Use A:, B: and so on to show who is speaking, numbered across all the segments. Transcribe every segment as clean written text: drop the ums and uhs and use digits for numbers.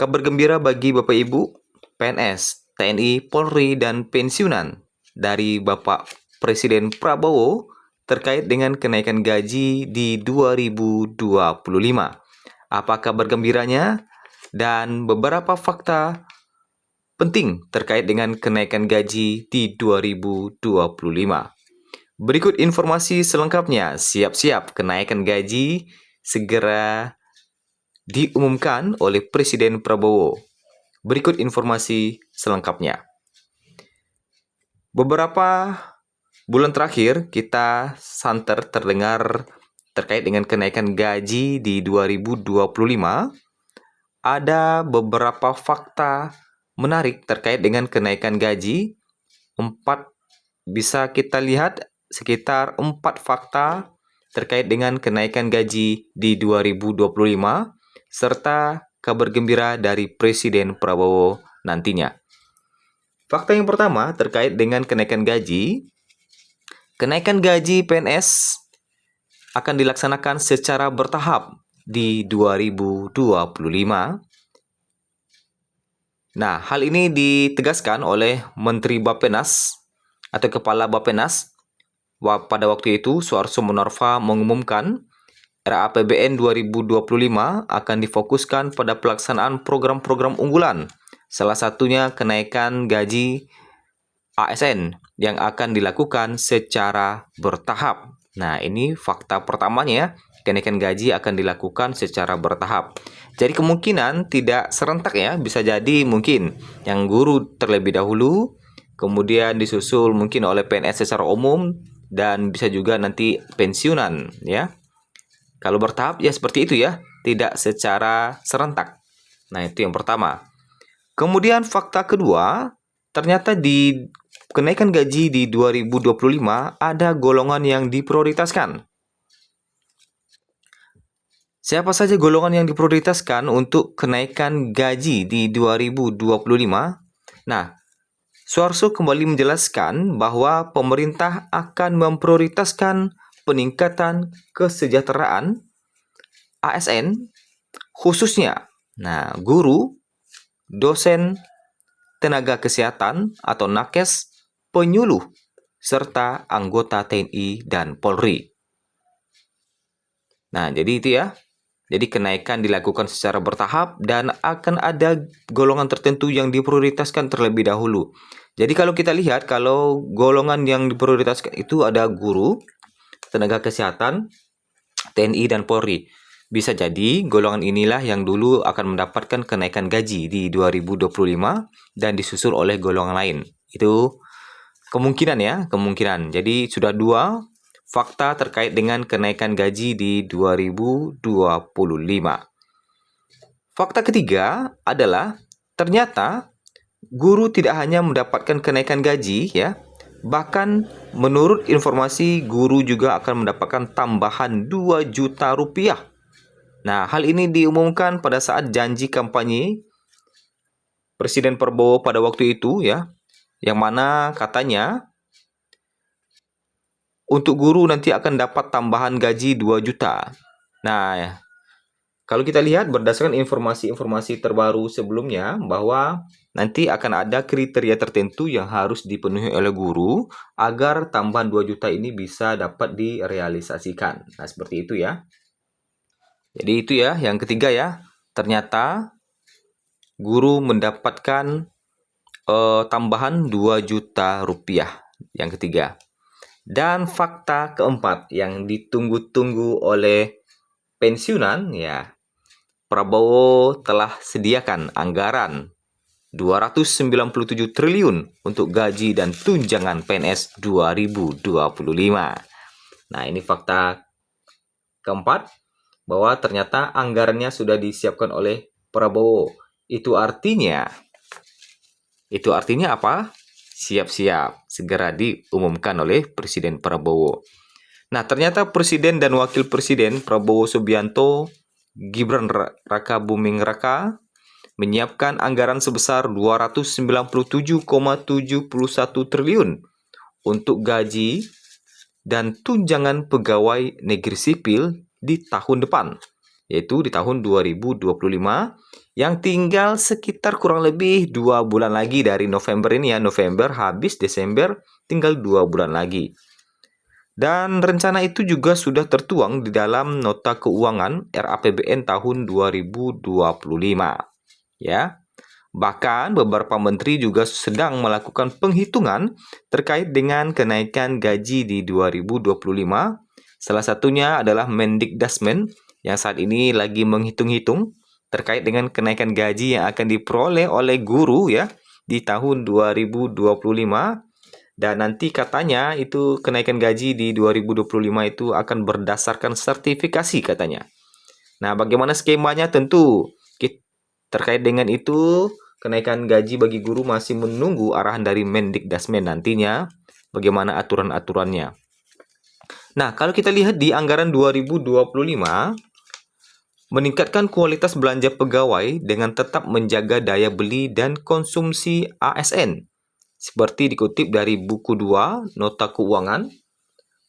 A: Kabar gembira bagi Bapak Ibu PNS, TNI, Polri, dan pensiunan dari Bapak Presiden Prabowo terkait dengan kenaikan gaji di 2025. Apa kabar gembiranya? Dan beberapa fakta penting terkait dengan kenaikan gaji di 2025. Berikut informasi selengkapnya. Siap-siap, kenaikan gaji segera diumumkan oleh Presiden Prabowo. Berikut informasi selengkapnya. Beberapa bulan terakhir kita santer terdengar terkait dengan kenaikan gaji di 2025. Ada beberapa fakta menarik terkait dengan kenaikan gaji. Bisa kita lihat sekitar 4 fakta terkait dengan kenaikan gaji di 2025 serta kabar gembira dari Presiden Prabowo nantinya. Fakta yang pertama terkait dengan kenaikan gaji. Kenaikan gaji PNS akan dilaksanakan secara bertahap di 2025. Nah, hal ini ditegaskan oleh Menteri Bappenas atau Kepala Bappenas pada waktu itu. Suharso Monoarfa mengumumkan RAPBN 2025 akan difokuskan pada pelaksanaan program-program unggulan. Salah satunya kenaikan gaji ASN yang akan dilakukan secara bertahap. Nah, ini fakta pertamanya ya. Kenaikan gaji akan dilakukan secara bertahap. Jadi kemungkinan tidak serentak ya. Bisa jadi mungkin yang guru terlebih dahulu, kemudian disusul mungkin oleh PNS secara umum, dan bisa juga nanti pensiunan ya. Kalau bertahap ya seperti itu ya, tidak secara serentak. Nah, itu yang pertama. Kemudian fakta kedua, ternyata di kenaikan gaji di 2025 ada golongan yang diprioritaskan. Siapa saja golongan yang diprioritaskan untuk kenaikan gaji di 2025? Nah, Suharso kembali menjelaskan bahwa pemerintah akan memprioritaskan peningkatan kesejahteraan ASN khususnya guru, dosen, tenaga kesehatan atau nakes, penyuluh, serta anggota TNI dan Polri. Nah, jadi itu ya. Jadi kenaikan dilakukan secara bertahap dan akan ada golongan tertentu yang diprioritaskan terlebih dahulu. Jadi kalau kita lihat, kalau golongan yang diprioritaskan itu ada guru, tenaga kesehatan, TNI dan Polri. Bisa jadi golongan inilah yang dulu akan mendapatkan kenaikan gaji di 2025 dan disusul oleh golongan lain. Itu kemungkinan ya, kemungkinan. Jadi sudah 2 fakta terkait dengan kenaikan gaji di 2025. Fakta ketiga adalah ternyata guru tidak hanya mendapatkan kenaikan gaji ya, bahkan menurut informasi guru juga akan mendapatkan tambahan 2 juta rupiah. Nah, hal ini diumumkan pada saat janji kampanye Presiden Prabowo pada waktu itu ya, yang mana katanya untuk guru nanti akan dapat tambahan gaji 2 juta. Nah, kalau kita lihat berdasarkan informasi-informasi terbaru sebelumnya bahwa nanti akan ada kriteria tertentu yang harus dipenuhi oleh guru agar tambahan 2 juta ini bisa dapat direalisasikan. Nah, seperti itu ya. Jadi itu ya, yang ketiga ya. Ternyata guru mendapatkan tambahan 2 juta rupiah. Yang ketiga. Dan fakta keempat yang ditunggu-tunggu oleh pensiunan ya. Prabowo telah sediakan anggaran 297 triliun untuk gaji dan tunjangan PNS 2025. Nah, ini fakta keempat bahwa ternyata anggarannya sudah disiapkan oleh Prabowo. Itu artinya apa? Siap-siap, segera diumumkan oleh Presiden Prabowo. Nah, ternyata Presiden dan Wakil Presiden Prabowo Subianto, Gibran Rakabuming Raka menyiapkan anggaran sebesar 297,71 triliun untuk gaji dan tunjangan pegawai negeri sipil di tahun depan, yaitu di tahun 2025 Yang tinggal sekitar kurang lebih 2 bulan lagi dari November ini ya. November habis, Desember tinggal 2 bulan lagi. Dan rencana itu juga sudah tertuang di dalam Nota Keuangan RAPBN tahun 2025. Ya. Bahkan beberapa menteri juga sedang melakukan penghitungan terkait dengan kenaikan gaji di 2025. Salah satunya adalah Mendikdasmen yang saat ini lagi menghitung-hitung terkait dengan kenaikan gaji yang akan diperoleh oleh guru ya di tahun 2025. Dan nanti katanya itu kenaikan gaji di 2025 itu akan berdasarkan sertifikasi katanya. Nah, bagaimana skemanya tentu terkait dengan itu kenaikan gaji bagi guru masih menunggu arahan dari Mendikdasmen nantinya bagaimana aturan-aturannya. Nah, kalau kita lihat di anggaran 2025 meningkatkan kualitas belanja pegawai dengan tetap menjaga daya beli dan konsumsi ASN. Seperti dikutip dari buku 2 Nota Keuangan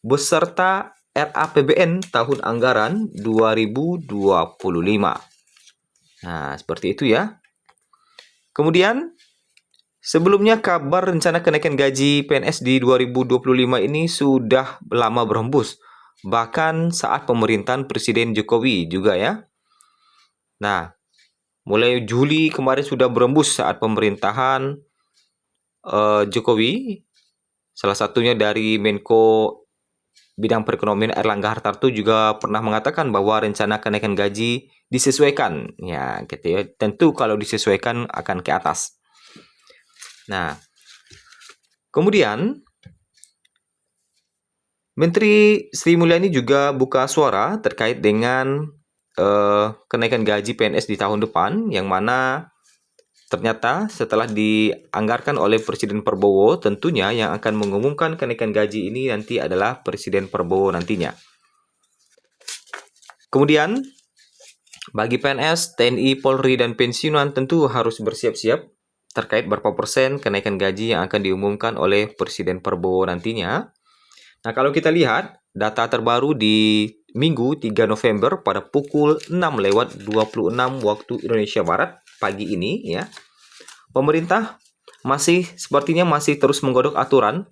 A: beserta RAPBN tahun anggaran 2025. Nah, seperti itu ya. Kemudian, sebelumnya kabar rencana kenaikan gaji PNS di 2025 ini sudah lama berhembus. Bahkan saat pemerintahan Presiden Jokowi juga ya. Nah, mulai Juli kemarin sudah berhembus saat pemerintahan Jokowi. Salah satunya dari Menko Bidang Perekonomian Airlangga Hartarto juga pernah mengatakan bahwa rencana kenaikan gaji disesuaikan. Ya, gitu ya. Tentu kalau disesuaikan akan ke atas. Nah, kemudian Menteri Sri Mulyani juga buka suara terkait dengan kenaikan gaji PNS di tahun depan, yang mana ternyata setelah dianggarkan oleh Presiden Prabowo, tentunya yang akan mengumumkan kenaikan gaji ini nanti adalah Presiden Prabowo nantinya. Kemudian, bagi PNS, TNI, Polri, dan pensiunan tentu harus bersiap-siap terkait berapa persen kenaikan gaji yang akan diumumkan oleh Presiden Prabowo nantinya. Nah, kalau kita lihat data terbaru di Minggu 3 November pada pukul 6:26 waktu Indonesia Barat pagi ini ya. Pemerintah sepertinya masih terus menggodok aturan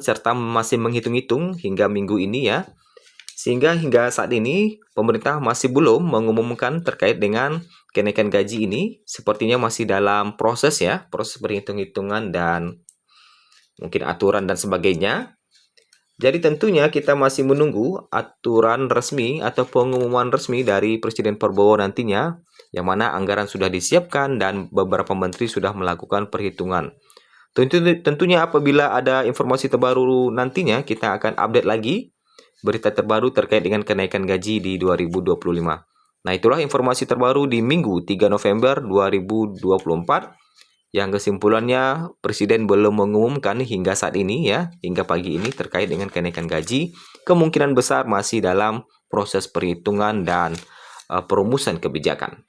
A: serta masih menghitung-hitung hingga minggu ini ya. Sehingga hingga saat ini pemerintah masih belum mengumumkan terkait dengan kenaikan gaji ini. Sepertinya masih dalam proses ya, proses perhitung-hitungan dan mungkin aturan dan sebagainya. Jadi tentunya kita masih menunggu aturan resmi atau pengumuman resmi dari Presiden Prabowo nantinya, yang mana anggaran sudah disiapkan dan beberapa menteri sudah melakukan perhitungan. Tentunya apabila ada informasi terbaru nantinya, kita akan update lagi berita terbaru terkait dengan kenaikan gaji di 2025. Nah, itulah informasi terbaru di Minggu 3 November 2024. Yang kesimpulannya Presiden belum mengumumkan hingga saat ini ya, hingga pagi ini terkait dengan kenaikan gaji. Kemungkinan besar masih dalam proses perhitungan dan perumusan kebijakan.